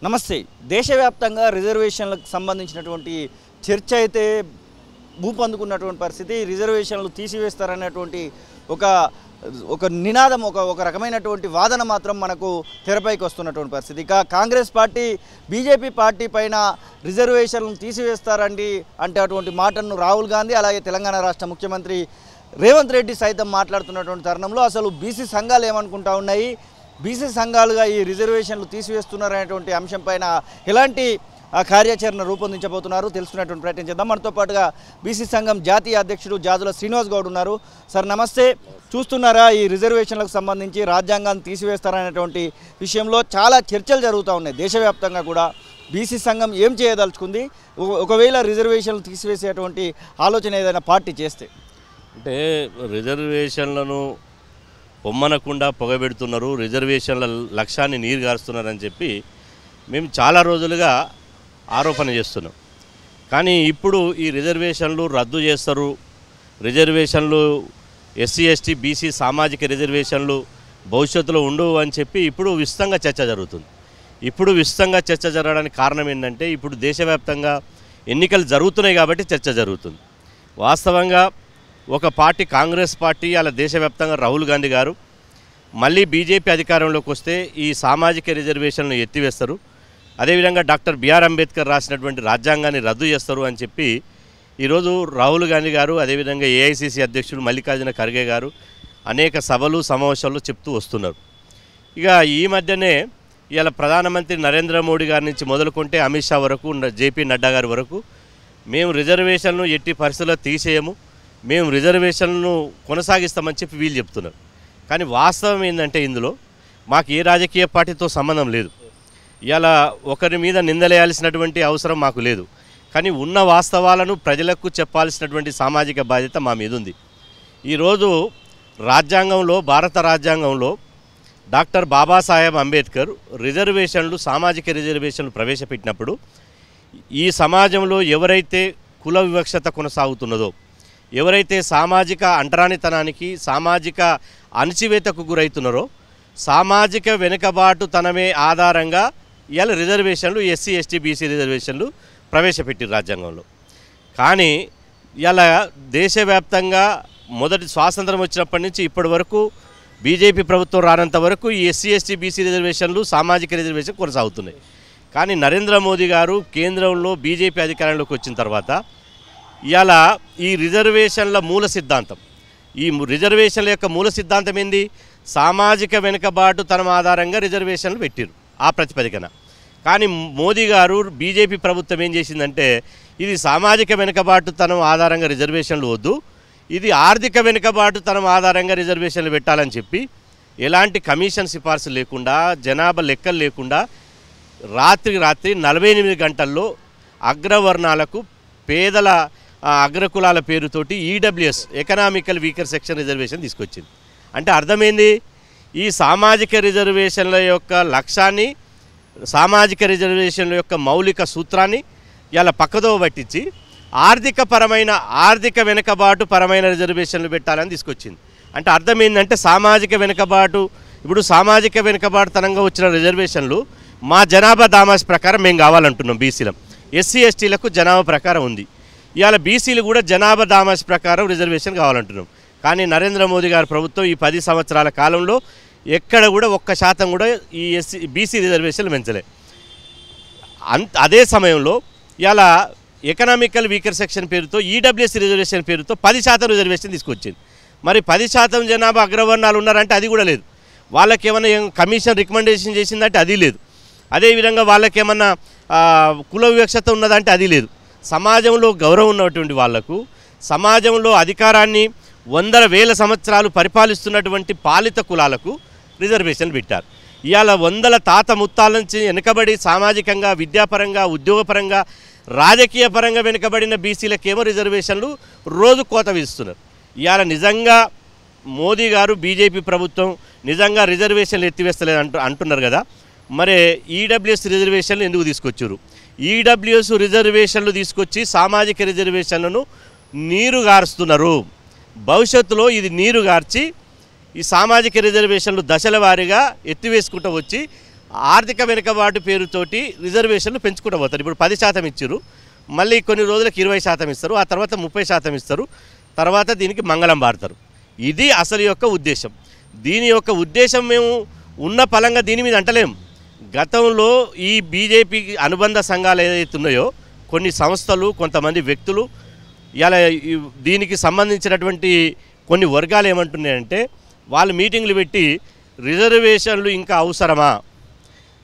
నమస్తే. దేశవ్యాప్తంగా రిజర్వేషన్లకు సంబంధించినటువంటి చర్చ అయితే ఊపందుకున్నటువంటి పరిస్థితి. రిజర్వేషన్లు తీసివేస్తారనేటువంటి ఒక నినాదం, ఒక రకమైనటువంటి వాదన మాత్రం మనకు తెరపైకి వస్తున్నటువంటి పరిస్థితి. ఇక కాంగ్రెస్ పార్టీ బీజేపీ పార్టీ పైన రిజర్వేషన్లను తీసివేస్తారండి అంటే అటువంటి మాటను రాహుల్ గాంధీ అలాగే తెలంగాణ రాష్ట్ర ముఖ్యమంత్రి రేవంత్ రెడ్డి సైతం మాట్లాడుతున్నటువంటి తరుణంలో అసలు బీసీ సంఘాలు ఏమనుకుంటా ఉన్నాయి, బీసీ సంఘాలుగా ఈ రిజర్వేషన్లు తీసివేస్తున్నారనేటువంటి అంశం పైన ఎలాంటి కార్యాచరణ రూపొందించబోతున్నారు తెలుసుకునేటువంటి ప్రయత్నం చేద్దాం. మనతో పాటుగా బీసీ సంఘం జాతీయ అధ్యక్షుడు జాజుల శ్రీనివాస్ గౌడ్ ఉన్నారు. సార్ నమస్తే. చూస్తున్నారా, ఈ రిజర్వేషన్లకు సంబంధించి రాజ్యాంగాన్ని తీసివేస్తారనేటువంటి విషయంలో చాలా చర్చలు జరుగుతూ ఉన్నాయి దేశవ్యాప్తంగా కూడా. బీసీ సంఘం ఏం చేయదలుచుకుంది ఒకవేళ రిజర్వేషన్లు తీసివేసేటువంటి ఆలోచన ఏదైనా పార్టీ చేస్తే? అంటే రిజర్వేషన్లను పొమ్మనకుండా పొగబెడుతున్నారు, రిజర్వేషన్ల లక్ష్యాన్ని నీరుగారుస్తున్నారని చెప్పి మేము చాలా రోజులుగా ఆరోపణ చేస్తున్నాం. కానీ ఇప్పుడు ఈ రిజర్వేషన్లు రద్దు చేస్తారు, రిజర్వేషన్లు ఎస్సీ ఎస్టీ బీసీ సామాజిక రిజర్వేషన్లు భవిష్యత్తులో ఉండవు అని చెప్పి ఇప్పుడు విస్తృతంగా చర్చ జరుగుతుంది. ఇప్పుడు విస్తృతంగా చర్చ జరగడానికి కారణం ఏంటంటే ఇప్పుడు దేశవ్యాప్తంగా ఎన్నికలు జరుగుతున్నాయి కాబట్టి చర్చ జరుగుతుంది. వాస్తవంగా ఒక పార్టీ కాంగ్రెస్ పార్టీ అలా దేశవ్యాప్తంగా రాహుల్ గాంధీ గారు మళ్ళీ బీజేపీ అధికారంలోకి వస్తే ఈ సామాజిక రిజర్వేషన్లను ఎత్తివేస్తారు, అదేవిధంగా డాక్టర్ బిఆర్ అంబేద్కర్ రాసినటువంటి రాజ్యాంగాన్ని రద్దు చేస్తారు అని చెప్పి ఈరోజు రాహుల్ గాంధీ గారు అదేవిధంగా ఏఐసిసి అధ్యక్షుడు మల్లికార్జున ఖర్గే గారు అనేక సభలు సమావేశాలు చెప్తూ వస్తున్నారు. ఇక ఈ మధ్యనే ఇలా ప్రధానమంత్రి నరేంద్ర మోడీ గారి నుంచి మొదలుకుంటే అమిత్ షా వరకు జేపీ నడ్డా గారి వరకు మేము రిజర్వేషన్లను ఎట్టి పరిస్థితుల్లో తీసేయము, మేము రిజర్వేషన్లను కొనసాగిస్తామని చెప్పి వీళ్ళు చెప్తున్నారు. కానీ వాస్తవం ఏంటంటే ఇందులో మాకు ఏ రాజకీయ పార్టీతో సంబంధం లేదు, ఇలా ఒకరి మీద నిందలేయాల్సినటువంటి అవసరం మాకు లేదు. కానీ ఉన్న వాస్తవాలను ప్రజలకు చెప్పాల్సినటువంటి సామాజిక బాధ్యత మా మీద ఉంది. ఈరోజు రాజ్యాంగంలో, భారత రాజ్యాంగంలో డాక్టర్ బాబాసాహెబ్ అంబేద్కర్ రిజర్వేషన్లు సామాజిక రిజర్వేషన్లు ప్రవేశపెట్టినప్పుడు ఈ సమాజంలో ఎవరైతే కుల వివక్షత కొనసాగుతున్నదో, ఎవరైతే సామాజిక అంటరానితనానికి సామాజిక అణచివేతకు గురవుతున్నారో సామాజిక వెనుకబాటుతనమే ఆధారంగా ఇవాళ రిజర్వేషన్లు ఎస్సీ ఎస్టీ బీసీ రిజర్వేషన్లు ప్రవేశపెట్టారు రాజ్యాంగంలో. కానీ ఇలా దేశవ్యాప్తంగా మొదటి స్వాతంత్రం వచ్చినప్పటి నుంచి ఇప్పటి వరకు బీజేపీ ప్రభుత్వం రానంత వరకు ఈ ఎస్సీ ఎస్టీ బీసీ రిజర్వేషన్లు సామాజిక రిజర్వేషన్ కొనసాగుతున్నాయి. కానీ నరేంద్ర మోదీ గారు కేంద్రంలో బీజేపీ అధికారంలోకి వచ్చిన తర్వాత ఇవాళ ఈ రిజర్వేషన్ల మూల సిద్ధాంతం, ఈ రిజర్వేషన్ల యొక్క మూల సిద్ధాంతం ఏంది? సామాజిక వెనుకబాటుతనం ఆధారంగా రిజర్వేషన్లు పెట్టారు ఆ ప్రతిపదికన. కానీ మోదీ గారు బీజేపీ ప్రభుత్వం ఏం చేసిందంటే ఇది సామాజిక వెనుకబాటుతనం ఆధారంగా రిజర్వేషన్లు వద్దు, ఇది ఆర్థిక వెనుకబాటుతనం ఆధారంగా రిజర్వేషన్లు పెట్టాలని చెప్పి ఎలాంటి కమిషన్ సిఫార్సు లేకుండా జనాభా లెక్కలు లేకుండా రాత్రి 48 గంటల్లో అగ్రవర్ణాలకు పేదల అగ్రకులాల పేరుతోటి EWS economical weaker section reservation తీసుకొచ్చింది. అంటే అర్థమైంది, ఈ సామాజిక రిజర్వేషన్ల యొక్క లక్ష్యాన్ని, సామాజిక రిజర్వేషన్ల యొక్క మౌలిక సూత్రాన్ని ఇలా పక్కదో పట్టించి ఆర్థిక వెనుకబాటు పరమైన రిజర్వేషన్లు పెట్టాలని తీసుకొచ్చింది. అంటే అర్థమైందంటే సామాజిక వెనుకబాటు, ఇప్పుడు సామాజిక వెనుకబాటుతనంగా వచ్చిన రిజర్వేషన్లు మా జనాభా దామాష్ ప్రకారం మేము కావాలంటున్నాం. బీసీలం, ఎస్సీ ఎస్టీలకు జనాభా ప్రకారం ఉంది, ఇవాళ బీసీలు కూడా జనాభా దామాష్ ప్రకారం రిజర్వేషన్ కావాలంటున్నాం. కానీ నరేంద్ర మోదీ గారి ప్రభుత్వం ఈ 10 సంవత్సరాల కాలంలో ఎక్కడ కూడా 1% కూడా ఈ బీసీ రిజర్వేషన్లు పెంచలే. అదే సమయంలో ఇవాళ ఎకనామికల్ వీకర్ సెక్షన్ పేరుతో ఈడబ్ల్యూఎస్ రిజర్వేషన్ పేరుతో 10% రిజర్వేషన్ తీసుకొచ్చింది. మరి 10% జనాభా అగ్రవర్ణాలు ఉన్నారంటే అది కూడా లేదు. వాళ్ళకేమన్నా కమిషన్ రికమెండేషన్ చేసిందంటే అది లేదు. అదేవిధంగా వాళ్ళకేమన్నా కుల వివక్షత ఉన్నదంటే అది లేదు. సమాజంలో గౌరవం ఉన్నటువంటి వాళ్లకు, సమాజంలో అధికారాన్ని 100,000 సంవత్సరాలు పరిపాలిస్తున్నటువంటి పాలిత కులాలకు రిజర్వేషన్ పెట్టారు. ఇవాళ 100 తాత ముత్తాల నుంచి వెనుకబడి సామాజికంగా, విద్యాపరంగా, ఉద్యోగపరంగా, రాజకీయ పరంగా వెనుకబడిన బీసీలకేమో రిజర్వేషన్లు రోజు కోత విస్తున్నారు. ఇవాళ నిజంగా మోదీ గారు బీజేపీ ప్రభుత్వం నిజంగా రిజర్వేషన్లు ఎత్తివేస్తలేదు అంటున్నారు కదా, మరి ఈడబ్ల్యూఎస్ రిజర్వేషన్లు ఎందుకు తీసుకొచ్చారు? ఈడబ్ల్యూఎస్ రిజర్వేషన్లు తీసుకొచ్చి సామాజిక రిజర్వేషన్లను నీరుగారుస్తున్నారు. భవిష్యత్తులో ఇది నీరుగార్చి ఈ సామాజిక రిజర్వేషన్లు దశల వారీగా ఎత్తివేసుకుంటూ వచ్చి ఆర్థిక వెనుకబాటు పేరుతోటి రిజర్వేషన్లు పెంచుకుంటూ పోతారు. ఇప్పుడు 10% ఇచ్చారు, మళ్ళీ కొన్ని రోజులకు 20% ఇస్తారు, ఆ తర్వాత 30% ఇస్తారు, తర్వాత దీనికి మంగళం పాడతారు. ఇది అసలు యొక్క ఉద్దేశం. దీని యొక్క ఉద్దేశం మేము ఉన్న పలంగా దీని మీద అంటలేం. గతంలో ఈ బీజేపీకి అనుబంధ సంఘాలు ఏదైతే ఉన్నాయో కొన్ని సంస్థలు, కొంతమంది వ్యక్తులు ఇలా దీనికి సంబంధించినటువంటి కొన్ని వర్గాలు ఏమంటున్నాయంటే, వాళ్ళు మీటింగ్లు పెట్టి రిజర్వేషన్లు ఇంకా అవసరమా,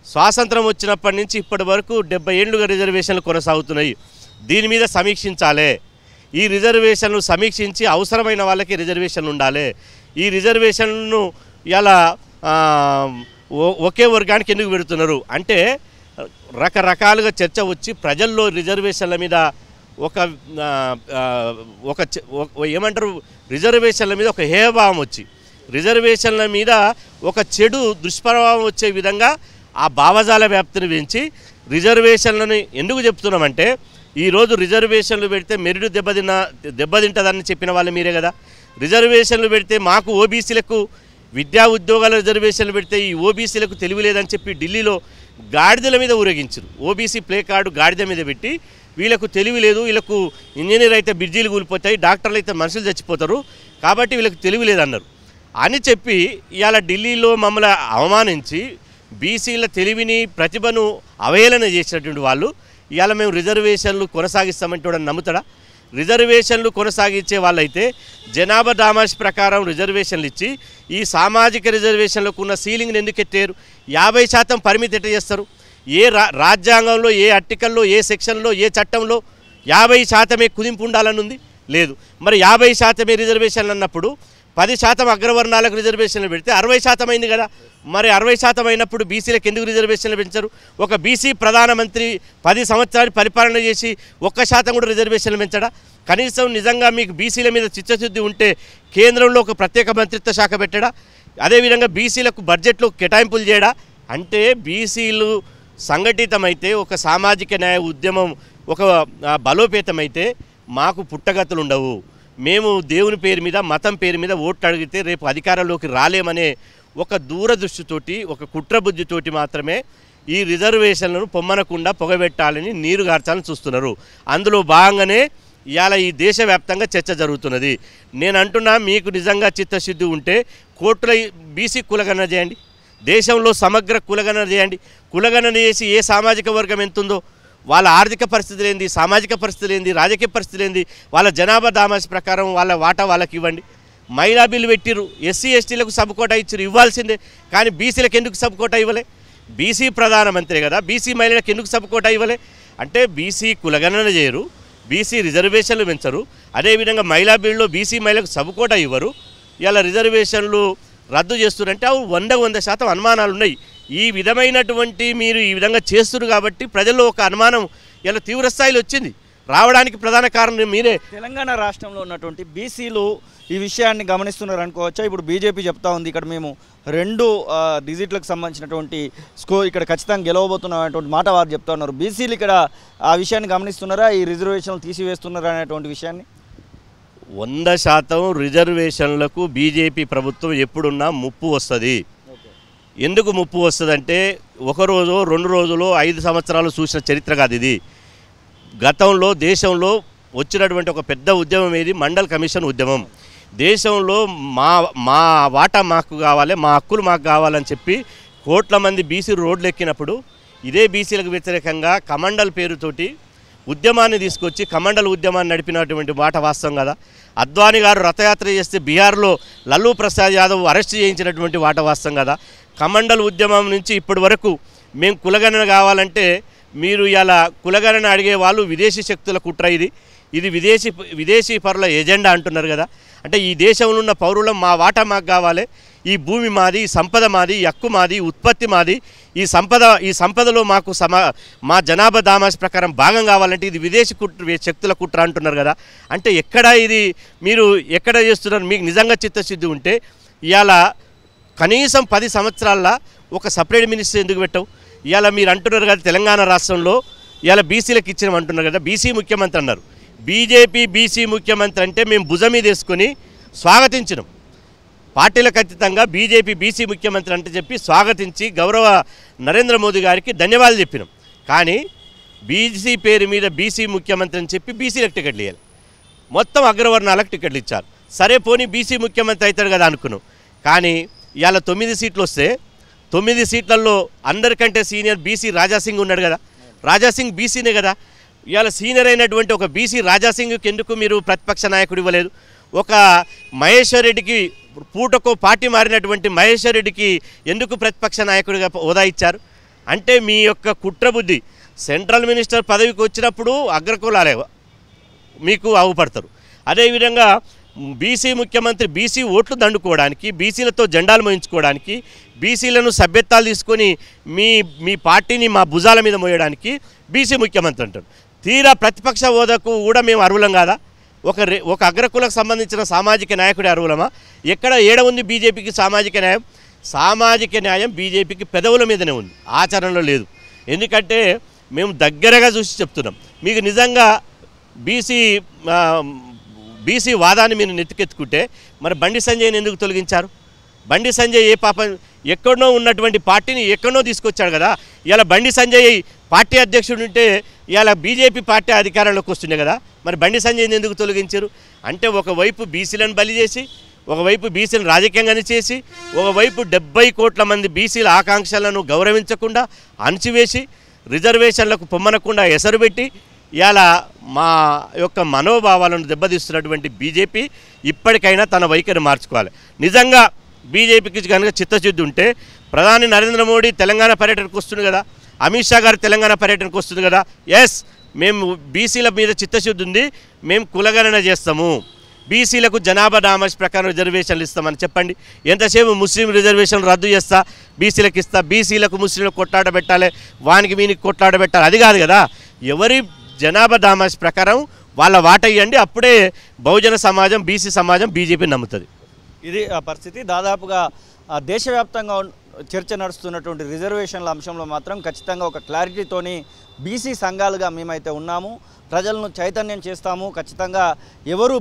స్వాతంత్రం వచ్చినప్పటి నుంచి ఇప్పటి వరకు 70 ఏళ్ళుగా రిజర్వేషన్లు కొనసాగుతున్నాయి, దీని మీద సమీక్షించాలి, ఈ రిజర్వేషన్లు సమీక్షించి అవసరమైన వాళ్ళకి రిజర్వేషన్లు ఉండాలి, ఈ రిజర్వేషన్లను ఇలా ఒకే వర్గానికి ఎందుకు పెడుతున్నారు అంటే రకరకాలుగా చర్చ వచ్చి ప్రజల్లో రిజర్వేషన్ల మీద ఒక ఏమంటారు, రిజర్వేషన్ల మీద ఒక హేయభావం వచ్చి, రిజర్వేషన్ల మీద ఒక చెడు దుష్ప్రభావం వచ్చే విధంగా ఆ భావజాల వ్యాప్తిని పెంచి రిజర్వేషన్లను ఎందుకు చెప్తున్నామంటే, ఈరోజు రిజర్వేషన్లు పెడితే మెరిట్ దెబ్బతింటుందని చెప్పిన వాళ్ళు మీరే కదా. రిజర్వేషన్లు పెడితే మాకు ఓబీసీలకు విద్యా ఉద్యోగాల రిజర్వేషన్లు పెడితే ఈ ఓబీసీలకు తెలివి లేదని చెప్పి ఢిల్లీలో గాడిదల మీద ఊరేగించారు. ఓబీసీ ప్లే కార్డు గాడిద మీద పెట్టి వీళ్ళకు తెలివి లేదు, వీళ్ళకు ఇంజనీర్ అయితే బ్రిడ్జీలు కూలిపోతాయి, డాక్టర్లు అయితే మనుషులు చచ్చిపోతారు, కాబట్టి వీళ్ళకి తెలివి లేదన్నారు అని చెప్పి ఇవాళ ఢిల్లీలో మమ్మల్ని అవమానించి బీసీల తెలివిని ప్రతిభను అవహేళన చేసినటువంటి వాళ్ళు ఇవాళ మేము రిజర్వేషన్లు కొనసాగిస్తామంటే వాడు నమ్ముతాడా? రిజర్వేషన్లు కొనసాగించే వాళ్ళైతే జనాభా దామాష్ ప్రకారం రిజర్వేషన్లు ఇచ్చి ఈ సామాజిక రిజర్వేషన్లకు ఉన్న సీలింగ్ని ఎందుకు ఎట్టారు? 50% పరిమితి ఎట్ట చేస్తారు? ఏ రాజ్యాంగంలో, ఏ ఆర్టికల్లో, ఏ సెక్షన్లో, ఏ చట్టంలో 50% కుదింపు ఉండాలని ఉంది? లేదు. మరి 50% రిజర్వేషన్లు అన్నప్పుడు 10% అగ్రవర్ణాలకు రిజర్వేషన్లు పెడితే 60% అయింది కదా. మరి 60% అయినప్పుడు బీసీలకు ఎందుకు రిజర్వేషన్లు పెంచారు? ఒక బీసీ ప్రధానమంత్రి 10 సంవత్సరాలు పరిపాలన చేసి 1% కూడా రిజర్వేషన్లు పెంచడా? కనీసం నిజంగా మీకు బీసీల మీద చిత్తశుద్ధి ఉంటే కేంద్రంలో ఒక ప్రత్యేక మంత్రిత్వ శాఖ పెట్టడా? అదేవిధంగా బీసీలకు బడ్జెట్లో కేటాయింపులు చేయడా? అంటే బీసీలు సంఘటితమైతే, ఒక సామాజిక న్యాయ ఉద్యమం ఒక బలోపేతమైతే మాకు పుట్టగతులు ఉండవు. మేము దేవుని పేరు మీద, మతం పేరు మీద ఓట్లు అడిగితే రేపు అధికారంలోకి రాలేమనే ఒక దూరదృష్టితోటి, ఒక కుట్రబుద్ధితోటి మాత్రమే ఈ రిజర్వేషన్లను పొమ్మనకుండా పొగబెట్టాలని నీరు గార్చాలని చూస్తున్నారు. అందులో భాగంగానే ఇవాళ ఈ దేశవ్యాప్తంగా చర్చ జరుగుతున్నది. నేను అంటున్నా, మీకు నిజంగా చిత్తశుద్ధి ఉంటే కోర్టుల బీసీ కులగణన చేయండి, దేశంలో సమగ్ర కులగణన చేయండి. కులగణన చేసి ఏ సామాజిక వర్గం ఎంతుందో, వాళ్ళ ఆర్థిక పరిస్థితులు ఏంది, సామాజిక పరిస్థితులు ఏంది, రాజకీయ పరిస్థితులు ఏంది, వాళ్ళ జనాభా దామాష ప్రకారం వాళ్ళ వాటా వాళ్ళకి ఇవ్వండి. మహిళా బిల్లు పెట్టిరు, ఎస్సీ ఎస్టీలకు సబ్కోటా ఇచ్చారు, ఇవ్వాల్సిందే. కానీ బీసీలకు ఎందుకు సబ్కోటా ఇవ్వలే? బీసీ ప్రధానమంత్రి కదా, బీసీ మహిళలకు ఎందుకు సబ్కోటా ఇవ్వలే? అంటే బీసీ కులగణన చేయరు, బీసీ రిజర్వేషన్లు పెంచరు, అదేవిధంగా మహిళా బిల్లులో బీసీ మహిళలకు సబ్కోటా ఇవ్వరు, ఇలా రిజర్వేషన్లు రద్దు చేస్తున్నారంటే అవి 100% అనుమానాలు ఉన్నాయి. ఈ విధమైనటువంటి మీరు ఈ విధంగా చేస్తున్నారు కాబట్టి ప్రజల్లో ఒక అనుమానం ఇలా తీవ్రస్థాయిలో వచ్చింది. రావడానికి ప్రధాన కారణం మీరే. తెలంగాణ రాష్ట్రంలో ఉన్నటువంటి బీసీలు ఈ విషయాన్ని గమనిస్తున్నారు అనుకోవచ్చా? ఇప్పుడు బీజేపీ చెప్తా ఉంది ఇక్కడ మేము 2 డిజిట్లకు సంబంధించినటువంటి ఇక్కడ ఖచ్చితంగా గెలవబోతున్నటువంటి మాట వారు చెప్తా ఉన్నారు. బీసీలు ఇక్కడ ఆ విషయాన్ని గమనిస్తున్నారా, ఈ రిజర్వేషన్లు తీసివేస్తున్నారా అనేటువంటి విషయాన్ని? 100% రిజర్వేషన్లకు బీజేపీ ప్రభుత్వం ఎప్పుడున్నా ముప్పు వస్తుంది. ఎందుకు ముప్పు వస్తుందంటే, ఒక రోజు 2 రోజులు 5 సంవత్సరాలు చూసిన చరిత్ర కాదు ఇది. గతంలో దేశంలో వచ్చినటువంటి ఒక పెద్ద ఉద్యమం ఏది? మండల్ కమిషన్ ఉద్యమం. దేశంలో మా వాటా మాకు కావాలి, మా హక్కులు మాకు కావాలని చెప్పి కోట్ల మంది బీసీ రోడ్లు ఎక్కినప్పుడు ఇదే బీసీలకు వ్యతిరేకంగా కమండల్ పేరుతోటి ఉద్యమాన్ని తీసుకొచ్చి కమండల్ ఉద్యమాన్ని నడిపినటువంటి మాట వాస్తవం కదా. అద్వానీ గారు రథయాత్ర చేస్తే బీహార్లో లల్లూ ప్రసాద్ యాదవ్ అరెస్ట్ చేయించినటువంటి మాట వాస్తవం కదా. కమండల్ ఉద్యమం నుంచి ఇప్పటి వరకు మేము కులగణన కావాలంటే మీరు ఇలా కులగణన అడిగే వాళ్ళు విదేశీ శక్తుల కుట్ర, ఇది విదేశీ పరుల ఎజెండా అంటున్నారు కదా. అంటే ఈ దేశంలో ఉన్న పౌరులం మా వాటా మాకు కావాలి, ఈ భూమి మాది, ఈ సంపద మాది, ఈ హక్కు మాది, ఉత్పత్తి మాది, ఈ సంపదలో మాకు మా జనాభా దామాష ప్రకారం భాగం కావాలంటే ఇది విదేశీ శక్తుల కుట్ర అంటున్నారు కదా. అంటే ఎక్కడ ఇది మీరు ఎక్కడ చేస్తున్నారు? మీకు నిజంగా చిత్తశుద్ధి ఉంటే ఇవాళ కనీసం 10 సంవత్సరాల ఒక సపరేట్ మినిస్టర్ ఎందుకు పెట్టవు? ఇవాళ మీరు అంటున్నారు కదా తెలంగాణ రాష్ట్రంలో ఇవాళ బీసీలకు ఇచ్చినాం అంటున్నారు కదా, బీసీ ముఖ్యమంత్రి అన్నారు. బీజేపీ బీసీ ముఖ్యమంత్రి అంటే మేము భుజం మీద వేసుకొని స్వాగతించినాం. పార్టీలకు అతీతంగా బీజేపీ బీసీ ముఖ్యమంత్రి అంటే చెప్పి స్వాగతించి గౌరవ నరేంద్ర మోదీ గారికి ధన్యవాదాలు చెప్పినాం. కానీ బీసీ పేరు మీద బీసీ ముఖ్యమంత్రి అని చెప్పి బీసీలకు టికెట్లు ఇవ్వాలి, మొత్తం అగ్రవర్ణాలకు టికెట్లు ఇచ్చారు. సరే పోనీ బీసీ ముఖ్యమంత్రి అవుతాడు కదా అనుకున్నాం. కానీ ఇవాళ 9 సీట్లు వస్తే 9 సీట్లలో అందరికంటే సీనియర్ బీసీ రాజాసింగ్ ఉన్నాడు కదా. రాజాసింగ్ బీసీనే కదా. ఇవాళ సీనియర్ అయినటువంటి ఒక బీసీ రాజాసింగ్కి ఎందుకు మీరు ప్రతిపక్ష నాయకుడు ఇవ్వలేదు? ఒక మహేశ్వర్ రెడ్డికి పూటకో పార్టీ మారినటువంటి మహేశ్వర్ రెడ్డికి ఎందుకు ప్రతిపక్ష నాయకుడిగా హోదా ఇచ్చారు? అంటే మీ యొక్క కుట్రబుద్ధి. సెంట్రల్ మినిస్టర్ పదవికి వచ్చినప్పుడు అగ్రకులాలే మీకు ఆవుపడతారు. అదేవిధంగా బీసీ ముఖ్యమంత్రి బీసీ ఓట్లు దండుకోవడానికి, బీసీలతో జెండాలు మోయించుకోవడానికి, బీసీలను సభ్యత్వాలు తీసుకొని మీ పార్టీని మా భుజాల మీద మోయడానికి బీసీ ముఖ్యమంత్రి అంటారు. తీరా ప్రతిపక్ష హోదాకు కూడా మేము అర్హులం కాదా? ఒక అగ్రకులకు సంబంధించిన సామాజిక నాయకుడి అర్హులమా? ఏడ ఉంది బీజేపీకి సామాజిక న్యాయం? సామాజిక న్యాయం బీజేపీకి పెదవుల మీదనే ఉంది, ఆచరణలో లేదు. ఎందుకంటే మేము దగ్గరగా చూసి చెప్తున్నాం. మీకు నిజంగా బీసీ వాదాన్ని మీరు నెత్తికెత్తుకుంటే మరి బండి సంజయ్ని ఎందుకు తొలగించారు? బండి సంజయ్ ఏ పాపం ఎక్కడనో ఉన్నటువంటి పార్టీని ఎక్కడనో తీసుకొచ్చాడు కదా. ఇలా బండి సంజయ్ పార్టీ అధ్యక్షుడు ఉంటే ఇలా బీజేపీ పార్టీ అధికారంలోకి వస్తుండే కదా. మరి బండి సంజయ్ని ఎందుకు తొలగించారు? అంటే ఒకవైపు బీసీలను బలి చేసి, ఒకవైపు బీసీలను రాజకీయంగానే చేసి, ఒకవైపు 70 కోట్ల మంది బీసీల ఆకాంక్షలను గౌరవించకుండా అణచివేసి, రిజర్వేషన్లకు పొమ్మనకుండా ఎసరు పెట్టి ఇలా మా యొక్క మనోభావాలను దెబ్బతీస్తున్నటువంటి బీజేపీ ఇప్పటికైనా తన వైఖరి మార్చుకోవాలి. నిజంగా బీజేపీకి కనుక చిత్తశుద్ధి ఉంటే ప్రధాని నరేంద్ర మోడీ తెలంగాణ పర్యటనకు వస్తుంది కదా, అమిత్ షా గారు తెలంగాణ పర్యటనకు వస్తుంది కదా. ఎస్, మేము బీసీల మీద చిత్తశుద్ధి ఉంది, మేము కులగణన చేస్తాము, బీసీలకు జనాభా నామస్ ప్రకారం రిజర్వేషన్లు ఇస్తామని చెప్పండి. ఎంతసేపు ముస్లిం రిజర్వేషన్లు రద్దు చేస్తా, బీసీలకు ఇస్తా, బీసీలకు ముస్లింలకు కొట్లాట పెట్టాలి, వానికి వీనికి కొట్లాట పెట్టాలి, అది కాదు కదా. ఎవరి జనాభా నామస్ ప్రకారం వాళ్ళ వాట ఇవ్వండి, అప్పుడే బహుజన సమాజం, బీసీ సమాజం బీజేపీ నమ్ముతుంది. ఇది ఆ పరిస్థితి. దాదాపుగా దేశవ్యాప్తంగా చర్చ నడుస్తున్నటువంటి రిజర్వేషన్ల అంశంలో మాత్రం ఖచ్చితంగా ఒక క్లారిటీతోని బీసీ సంఘాలుగా మేమైతే ఉన్నాము, ప్రజలను చైతన్యం చేస్తాము. ఖచ్చితంగా ఎవరు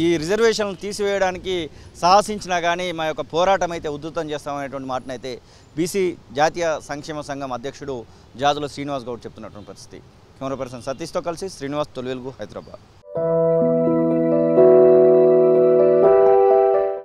ఈ రిజర్వేషన్లు తీసివేయడానికి సాహసించినా కానీ మా యొక్క పోరాటం అయితే ఉధృతం చేస్తామనేటువంటి మాటనైతే బీసీ జాతీయ సంక్షేమ సంఘం అధ్యక్షుడు జాజుల శ్రీనివాస్ గౌడ్ చెప్తున్నటువంటి పరిస్థితి. కెమెరా పర్సన్ సతీష్తో కలిసి శ్రీనివాస్, తొలి వెలుగు, హైదరాబాద్.